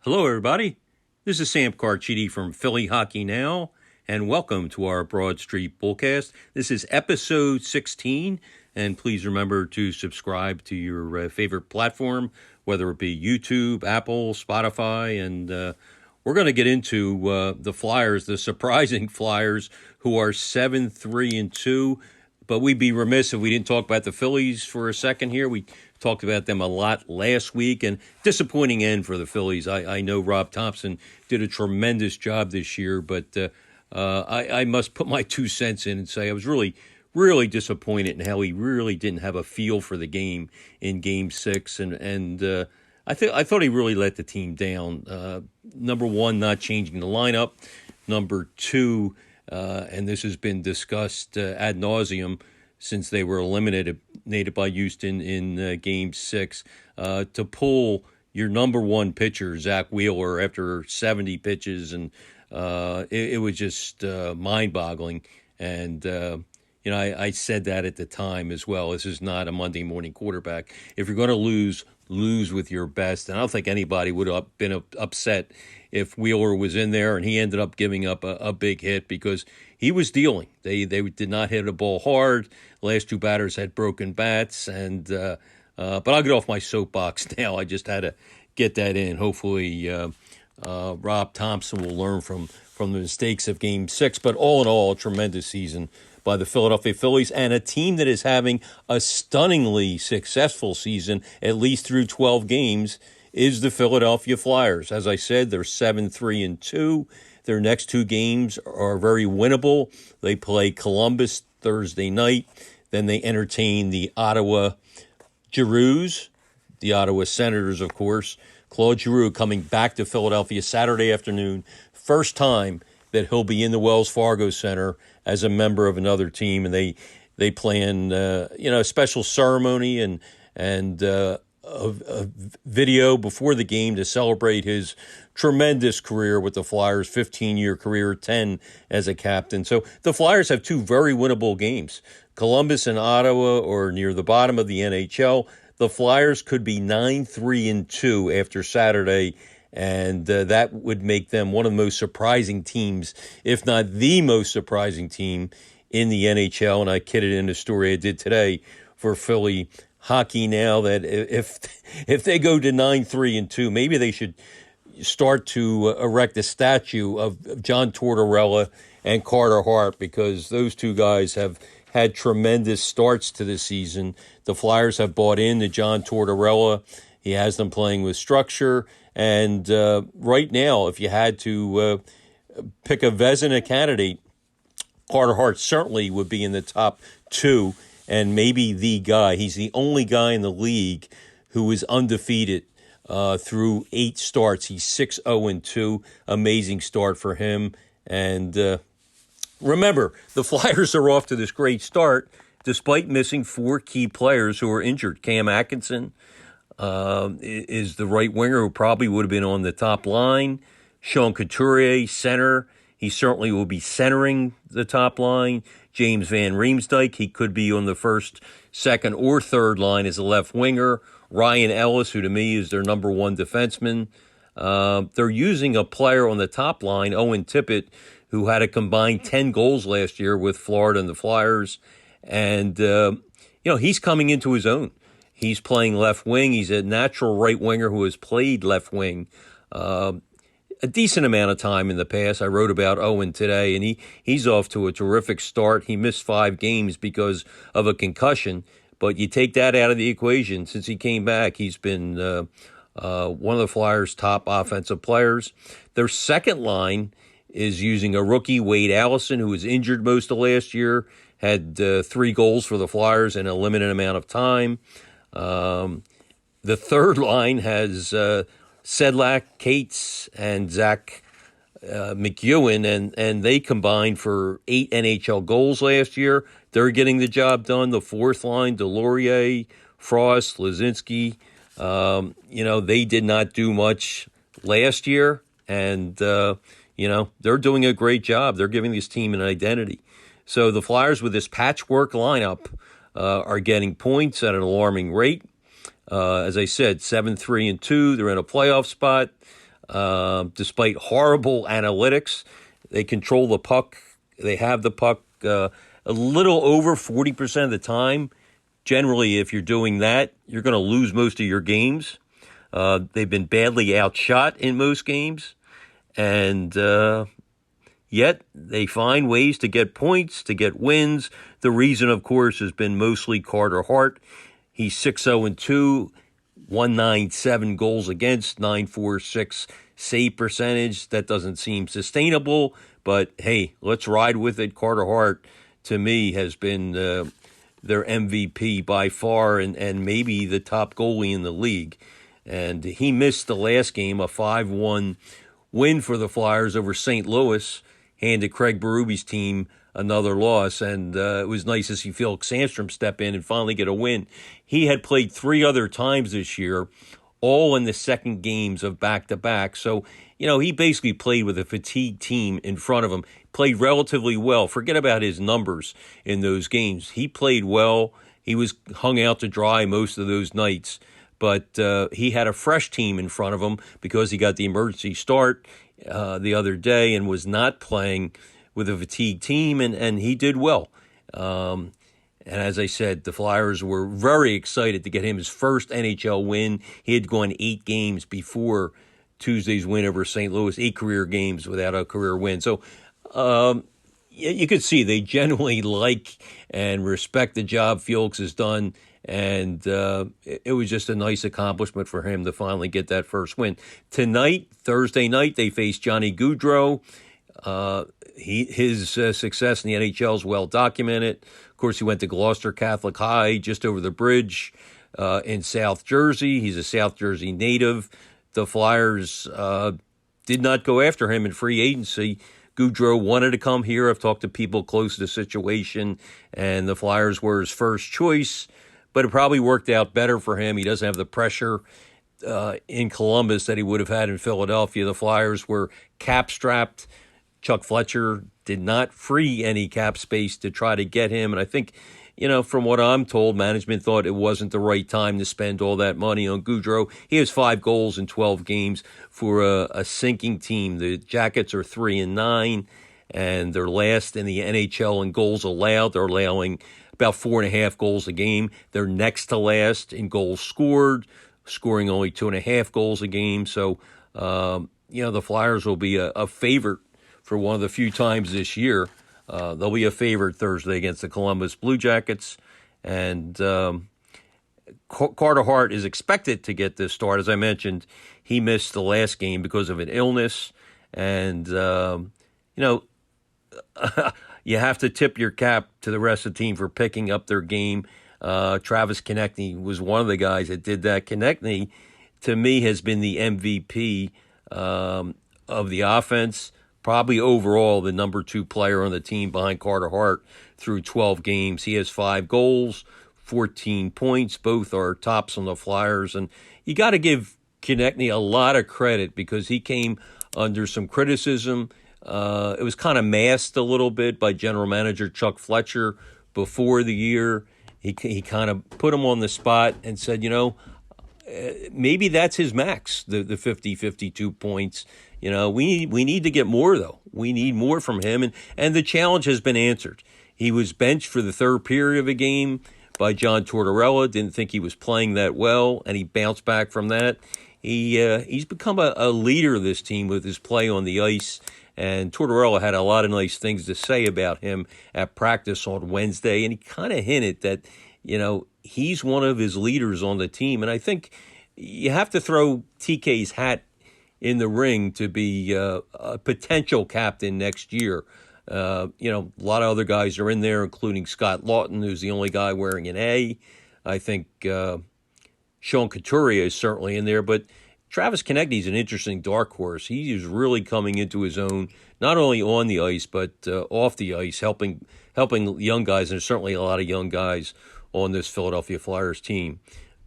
Hello, everybody. This is Sam Carchidi from Philly Hockey Now, and welcome to our Broad Street Bullcast. This is episode 16, and please remember to subscribe to your favorite platform, whether it be YouTube, Apple, Spotify, and we're going to get into the Flyers, the surprising Flyers, who are 7-3-2. But we'd be remiss if we didn't talk about the Phillies for a second here. We talked about them a lot last week, and disappointing end for the Phillies. I know Rob Thompson did a tremendous job this year, but I must put my 2 cents in and say I was really disappointed in how he really didn't have a feel for the game in Game 6, and I thought he really let the team down. Number one, not changing the lineup. Number two, and this has been discussed ad nauseum since they were eliminated by Houston in Game 6, to pull your number one pitcher, Zach Wheeler, after 70 pitches, and it was just mind-boggling. And, I said that at the time as well. This is not a Monday morning quarterback. If you're going to lose with your best. And I don't think anybody would have been upset if Wheeler was in there and he ended up giving up a big hit because he was dealing. They did not hit a ball hard. The last two batters had broken bats. And but I'll get off my soapbox now. I just had to get that in. Hopefully Rob Thompson will learn from the mistakes of Game 6. But all in all, a tremendous season by the Philadelphia Phillies, and a team that is having a stunningly successful season, at least through 12 games, is the Philadelphia Flyers. As I said, they're 7-3-2. Their next two games are very winnable. They play Columbus Thursday night. Then they entertain the Ottawa Giroux, the Ottawa Senators, of course. Claude Giroux coming back to Philadelphia Saturday afternoon. First time that he'll be in the Wells Fargo Center as a member of another team, and they plan a special ceremony and a video before the game to celebrate his tremendous career with the Flyers, 15-year career, 10 as a captain. So the Flyers have two very winnable games. Columbus and Ottawa are near the bottom of the NHL. The Flyers could be 9-3-2 after Saturday, and that would make them one of the most surprising teams, if not the most surprising team in the NHL. And I kidded in a story I did today for Philly Hockey Now that if they go to 9-3-2, maybe they should start to erect a statue of John Tortorella and Carter Hart, because those two guys have had tremendous starts to the season. The Flyers have bought into John Tortorella. He has them playing with structure. And right now, if you had to pick a Vezina candidate, Carter Hart certainly would be in the top two, and maybe the guy. He's the only guy in the league who is undefeated through 8 starts. He's 6-0-2. Amazing start for him. And remember, the Flyers are off to this great start despite missing 4 key players who are injured. Cam Atkinson is the right winger who probably would have been on the top line. Sean Couturier, center. He certainly will be centering the top line. James Van Riemsdyk, he could be on the first, second, or third line as a left winger. Ryan Ellis, who to me is their number one defenseman. They're using a player on the top line, Owen Tippett, who had a combined 10 goals last year with Florida and the Flyers. And, he's coming into his own. He's playing left wing. He's a natural right winger who has played left wing a decent amount of time in the past. I wrote about Owen today, and he's off to a terrific start. He missed 5 games because of a concussion, but you take that out of the equation. Since he came back, he's been one of the Flyers' top offensive players. Their second line is using a rookie, Wade Allison, who was injured most of last year, had 3 goals for the Flyers in a limited amount of time. The third line has Sedlak, Cates, and Zach McEwen, and they combined for 8 NHL goals last year. They're getting the job done. The fourth line, Delorier, Frost, Lazinski, they did not do much last year, and, they're doing a great job. They're giving this team an identity. So the Flyers, with this patchwork lineup, are getting points at an alarming rate. As I said, 7-3-2. They're in a playoff spot. despite horrible analytics. They control the puck. They have the puck a little over 40% of the time. Generally, if you're doing that, you're going to lose most of your games. They've been badly outshot in most games. And yet they find ways to get points, to get wins. The reason, of course, has been mostly Carter Hart. He's 6-0-2, 197 goals against, 946 save percentage. That doesn't seem sustainable, but hey, let's ride with it. Carter Hart, to me, has been their MVP by far and maybe the top goalie in the league. And he missed the last game, a 5-1 win for the Flyers over St. Louis, handed Craig Berube's team another loss, and it was nice to see Felix Sandstrom step in and finally get a win. He had played 3 other times this year, all in the second games of back-to-back. So, he basically played with a fatigued team in front of him, played relatively well. Forget about his numbers in those games. He played well. He was hung out to dry most of those nights. But he had a fresh team in front of him because he got the emergency start the other day and was not playing with a fatigued team, and he did well. And as I said, the Flyers were very excited to get him his first NHL win. He had gone 8 games before Tuesday's win over St. Louis, 8 career games without a career win. So you could see they genuinely like and respect the job Felix has done. And it was just a nice accomplishment for him to finally get that first win. Tonight, Thursday night, they face Johnny Gaudreau. His success in the NHL is well documented. Of course, he went to Gloucester Catholic High just over the bridge in South Jersey. He's a South Jersey native. The Flyers did not go after him in free agency. Gaudreau wanted to come here. I've talked to people close to the situation, and the Flyers were his first choice. But it probably worked out better for him. He doesn't have the pressure in Columbus that he would have had in Philadelphia. The Flyers were cap-strapped. Chuck Fletcher did not free any cap space to try to get him. And I think, from what I'm told, management thought it wasn't the right time to spend all that money on Gaudreau. He has 5 goals in 12 games for a sinking team. The Jackets are 3-9, and they're last in the NHL in goals allowed. They're allowing about 4.5 goals a game. They're next to last in goals scored, scoring only 2.5 goals a game. So, the Flyers will be a favorite for one of the few times this year. They'll be a favorite Thursday against the Columbus Blue Jackets. And Carter Hart is expected to get this start. As I mentioned, he missed the last game because of an illness. And, you have to tip your cap to the rest of the team for picking up their game. Travis Konechny was one of the guys that did that. Konechny, to me, has been the MVP of the offense, probably overall the number 2 player on the team behind Carter Hart through 12 games. He has 5 goals, 14 points. Both are tops on the Flyers. And you got to give Konechny a lot of credit because he came under some criticism. It was kind of masked a little bit by general manager Chuck Fletcher before the year. He kind of put him on the spot and said, maybe that's his max, the 50, 52 points. We need to get more, though. We need more from him, and the challenge has been answered. He was benched for the third period of a game by John Tortorella. Didn't think he was playing that well, and he bounced back from that. He's become a leader of this team with his play on the ice. And Tortorella had a lot of nice things to say about him at practice on Wednesday, and he kind of hinted that, he's one of his leaders on the team. And I think you have to throw TK's hat in the ring to be a potential captain next year. A lot of other guys are in there, including Scott Lawton, who's the only guy wearing an A. I think Sean Couturier is certainly in there, but Travis Konechny is an interesting dark horse. He is really coming into his own, not only on the ice, but off the ice, helping young guys, and there's certainly a lot of young guys on this Philadelphia Flyers team.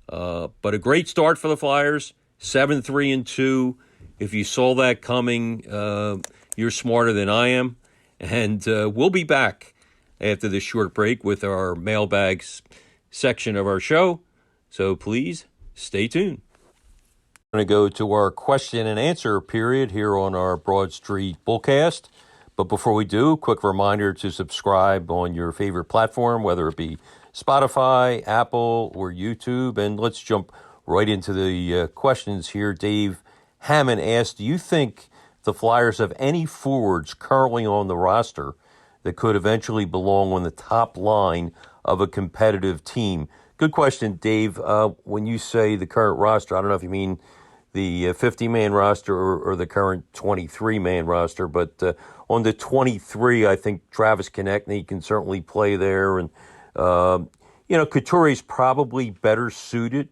But a great start for the Flyers, 7-3-2. If you saw that coming, you're smarter than I am. And we'll be back after this short break with our mailbags section of our show. So please stay tuned. Going to go to our question and answer period here on our Broad Street Bullcast. But before we do, quick reminder to subscribe on your favorite platform, whether it be Spotify, Apple, or YouTube. And let's jump right into the questions here. Dave Hammond asked, do you think the Flyers have any forwards currently on the roster that could eventually belong on the top line of a competitive team? Good question, Dave. When you say the current roster, I don't know if you mean the 50-man roster or the current 23-man roster, but on the 23, I think Travis Konechny can certainly play there. And, Couture's probably better suited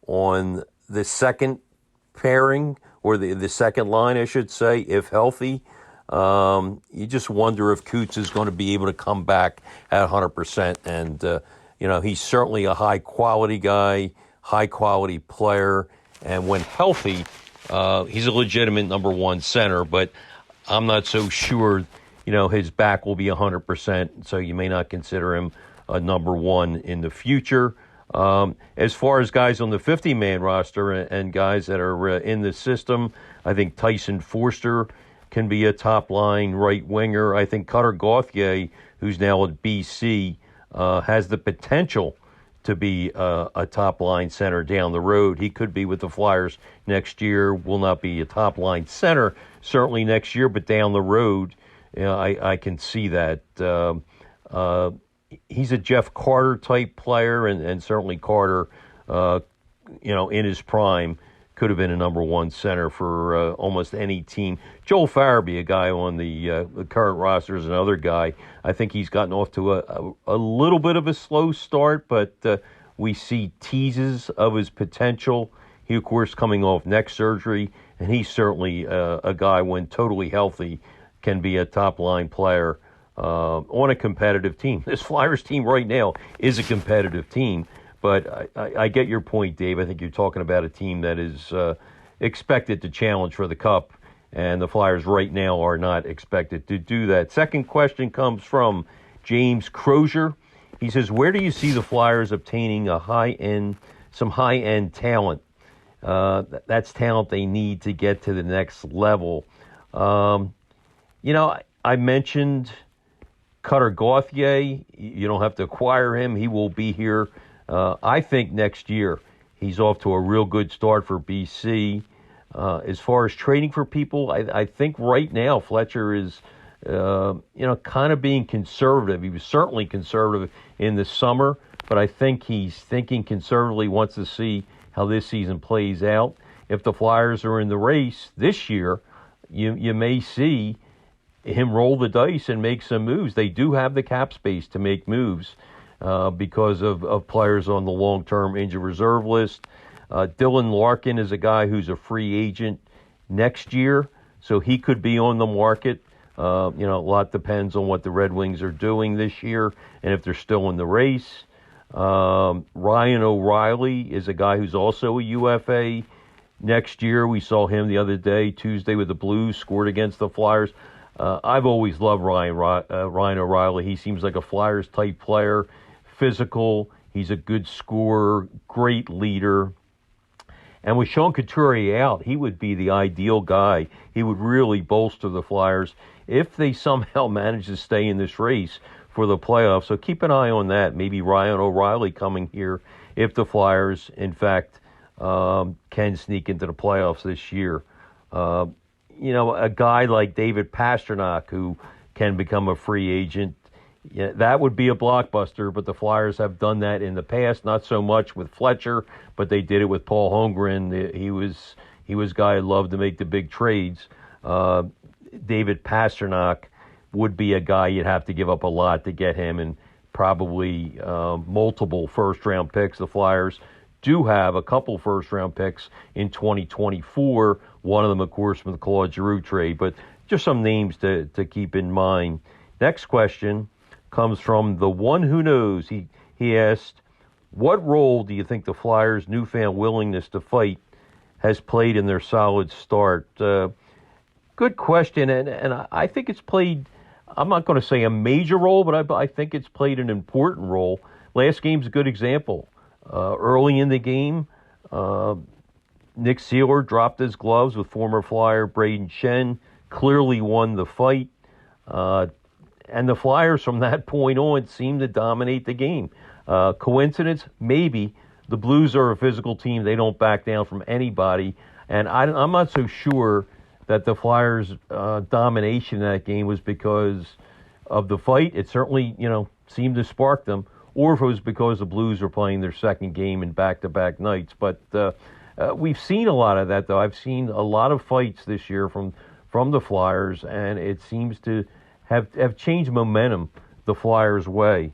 on the second pairing or the second line, I should say, if healthy. You just wonder if Coots is going to be able to come back at 100%. And, he's certainly a high-quality guy, high-quality player. And when healthy, he's a legitimate number one center, but I'm not so sure, his back will be 100%, so you may not consider him a number one in the future. As far as guys on the 50-man roster and guys that are in the system, I think Tyson Forster can be a top-line right winger. I think Cutter Gauthier, who's now at BC, has the potential to be a top-line center down the road. He could be with the Flyers next year, will not be a top-line center certainly next year, but down the road, I can see that. He's a Jeff Carter-type player, and certainly Carter, in his prime, could have been a number one center for almost any team. Joel Farabee, a guy on the current roster, is another guy. I think he's gotten off to a little bit of a slow start, but we see teases of his potential. He, of course, coming off neck surgery, and he's certainly a guy, when totally healthy, can be a top-line player on a competitive team. This Flyers team right now is a competitive team. But I get your point, Dave. I think you're talking about a team that is expected to challenge for the Cup, and the Flyers right now are not expected to do that. Second question comes from James Crozier. He says, where do you see the Flyers obtaining some high-end talent? That's talent they need to get to the next level. I mentioned Cutter Gauthier. You don't have to acquire him. He will be here. I think next year he's off to a real good start for BC. As far as trading for people, I think right now Fletcher is, kind of being conservative. He was certainly conservative in the summer, but I think he's thinking conservatively, wants to see how this season plays out. If the Flyers are in the race this year, you may see him roll the dice and make some moves. They do have the cap space to make moves. Because of players on the long-term injured reserve list. Dylan Larkin is a guy who's a free agent next year, so he could be on the market. A lot depends on what the Red Wings are doing this year and if they're still in the race. Ryan O'Reilly is a guy who's also a UFA next year. We saw him the other day, Tuesday, with the Blues, scored against the Flyers. I've always loved Ryan O'Reilly. He seems like a Flyers-type player. Physical, he's a good scorer, great leader. And with Sean Couturier out, he would be the ideal guy. He would really bolster the Flyers if they somehow manage to stay in this race for the playoffs. So keep an eye on that. Maybe Ryan O'Reilly coming here if the Flyers, in fact, can sneak into the playoffs this year. A guy like David Pastrnak, who can become a free agent, that would be a blockbuster, but the Flyers have done that in the past, not so much with Fletcher, but they did it with Paul Holmgren. He was a guy who loved to make the big trades. David Pastrnak would be a guy you'd have to give up a lot to get him, and probably multiple first-round picks. The Flyers do have a couple first-round picks in 2024, one of them, of course, from the Claude Giroux trade, but just some names to keep in mind. Next question comes from the one who knows. He asked, what role do you think the Flyers' newfound willingness to fight has played in their solid start? Good question, and I think it's played, I'm not going to say a major role, but I think it's played an important role. Last game's a good example. Early in the game, Nick Seeler dropped his gloves with former Flyer Braden Shen, clearly won the fight. And the Flyers from that point on seemed to dominate the game. Coincidence? Maybe. The Blues are a physical team. They don't back down from anybody. And I'm not so sure that the Flyers' domination in that game was because of the fight. It certainly, seemed to spark them, or if it was because the Blues were playing their second game in back-to-back nights. But we've seen a lot of that, though. I've seen a lot of fights this year from the Flyers, and it seems to have changed momentum the Flyers' way.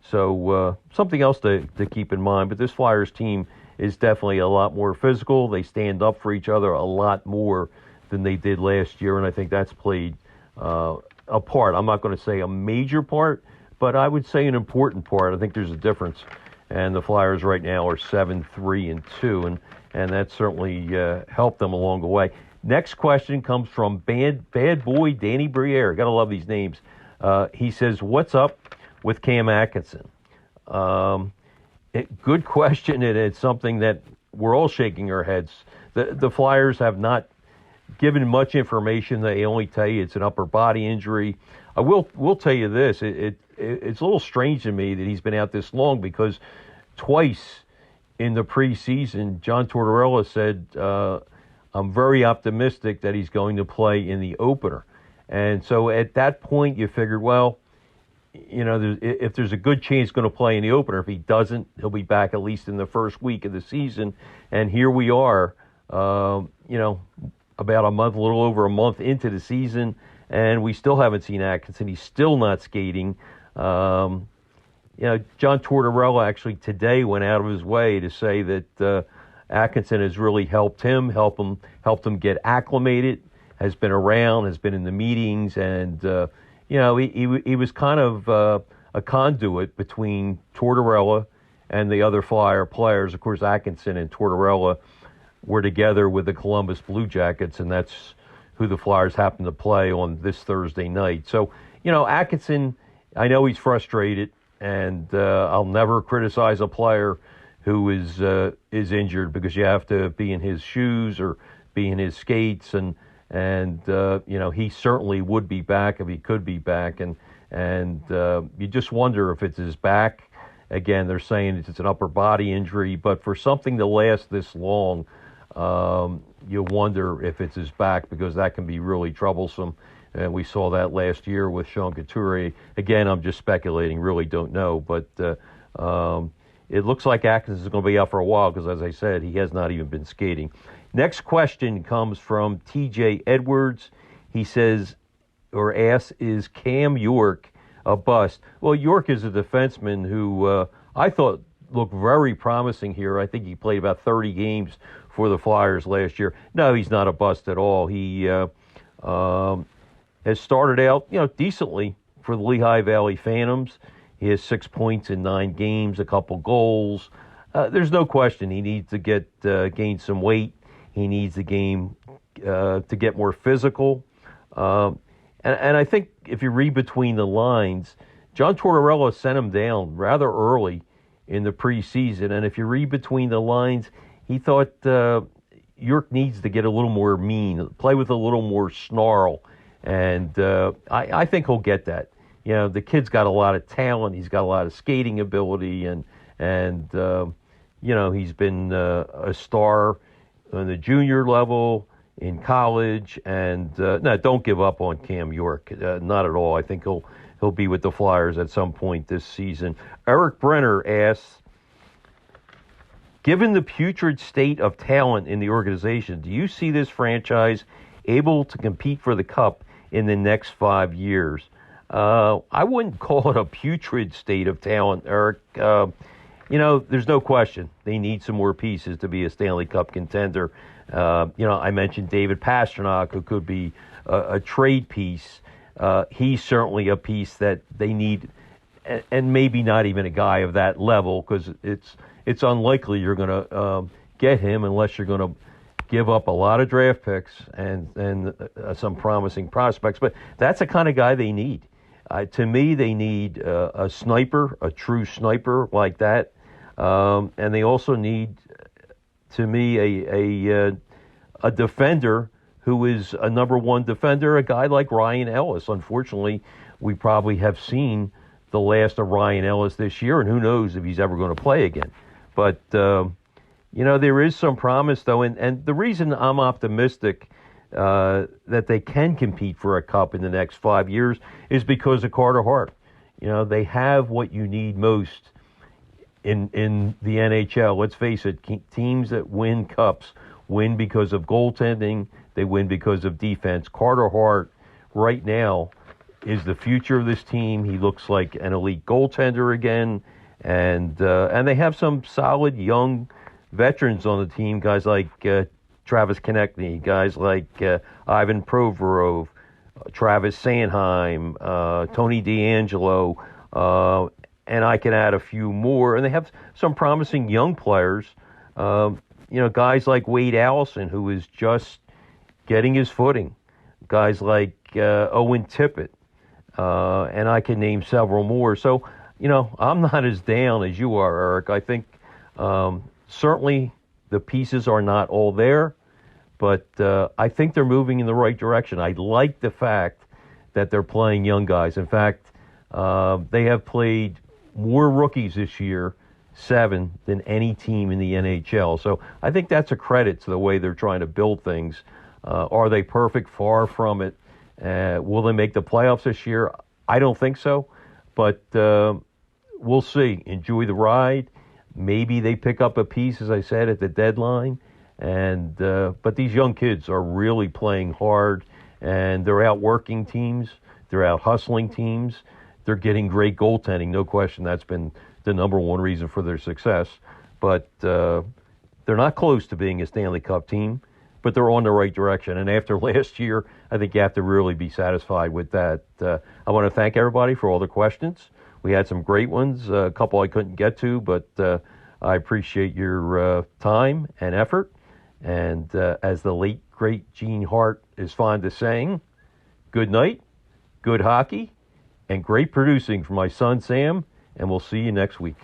So something else to keep in mind. But this Flyers team is definitely a lot more physical. They stand up for each other a lot more than they did last year, and I think that's played a part. I'm not going to say a major part, but I would say an important part. I think there's a difference. And the Flyers right now are 7-3-2, and that certainly helped them along the way. Next question comes from bad boy Danny Briere. Got to love these names. He says, "What's up with Cam Atkinson?" Good question, and it's something that we're all shaking our heads. The Flyers have not given much information. They only tell you it's an upper body injury. I will tell you this: it's a little strange to me that he's been out this long, because twice in the preseason, John Tortorella said, "I'm very optimistic that he's going to play in the opener." And so at that point, you figured, well, if there's a good chance he's going to play in the opener. If he doesn't, he'll be back at least in the first week of the season. And here we are, about a little over a month into the season, and we still haven't seen Atkinson. He's still not skating. John Tortorella actually today went out of his way to say that Atkinson has really helped him get acclimated, has been around, has been in the meetings, and he was kind of a conduit between Tortorella and the other Flyer players. Of course, Atkinson and Tortorella were together with the Columbus Blue Jackets, and that's who the Flyers happen to play on this Thursday night. So, Atkinson, I know he's frustrated, and I'll never criticize a player who is injured, because you have to be in his shoes or be in his skates, and he certainly would be back if he could be back, and you just wonder if it's his back. Again, they're saying it's an upper body injury, but for something to last this long, you wonder if it's his back, because that can be really troublesome. And we saw that last year with Sean Couturier. Again, I'm just speculating, really don't know, but it looks like Atkins is going to be out for a while, because, as I said, he has not even been skating. Next question comes from TJ Edwards. He says, or asks, is Cam York a bust? Well, York is a defenseman who I thought looked very promising here. I think he played about 30 games for the Flyers last year. No, he's not a bust at all. He has started out, decently for the Lehigh Valley Phantoms. He has 6 points in 9 games, a couple goals. There's no question he needs to gain some weight. He needs the game to get more physical. And I think if you read between the lines, John Tortorella sent him down rather early in the preseason. And if you read between the lines, he thought York needs to get a little more mean, play with a little more snarl. And I think he'll get that. The kid's got a lot of talent. He's got a lot of skating ability, and he's been a star on the junior level, in college, and no, don't give up on Cam York, not at all. I think he'll be with the Flyers at some point this season. Eric Brenner asks, given the putrid state of talent in the organization, do you see this franchise able to compete for the Cup in the next 5 years? I wouldn't call it a putrid state of talent, Eric. There's no question they need some more pieces to be a Stanley Cup contender. I mentioned David Pastrnak, who could be a trade piece. He's certainly a piece that they need, and maybe not even a guy of that level, because it's unlikely you're going to get him unless you're going to give up a lot of draft picks and some promising prospects. But that's the kind of guy they need. To me, they need a sniper, a true sniper like that. And they also need to me a defender who is a number one defender, a guy like Ryan Ellis. Unfortunately, we probably have seen the last of Ryan Ellis this year, and who knows if he's ever going to play again. But, there is some promise, though, and the reason I'm optimistic that they can compete for a cup in the next 5 years is because of Carter Hart. They have what you need most in the NHL. Let's face it, teams that win cups win because of goaltending. They win because of defense. Carter Hart right now is the future of this team. He looks like an elite goaltender again, and they have some solid young veterans on the team, guys like Travis Konechny, guys like Ivan Provorov, Travis Sanheim, Tony DeAngelo, and I can add a few more. And they have some promising young players, guys like Wade Allison, who is just getting his footing, guys like Owen Tippett, and I can name several more. So, I'm not as down as you are, Eric. I think certainly the pieces are not all there, but I think they're moving in the right direction. I like the fact that they're playing young guys. In fact, they have played more rookies this year, 7, than any team in the NHL. So I think that's a credit to the way they're trying to build things. Are they perfect? Far from it. Will they make the playoffs this year? I don't think so, but we'll see. Enjoy the ride. Maybe they pick up a piece, as I said, at the deadline. And but these young kids are really playing hard, and they're out working teams. They're out hustling teams. They're getting great goaltending, no question. That's been the number one reason for their success. But they're not close to being a Stanley Cup team, but they're on the right direction. And after last year, I think you have to really be satisfied with that. I want to thank everybody for all the questions. We had some great ones, a couple I couldn't get to, but I appreciate your time and effort. And as the late, great Gene Hart is fond of saying, good night, good hockey, and great producing from my son Sam, and we'll see you next week.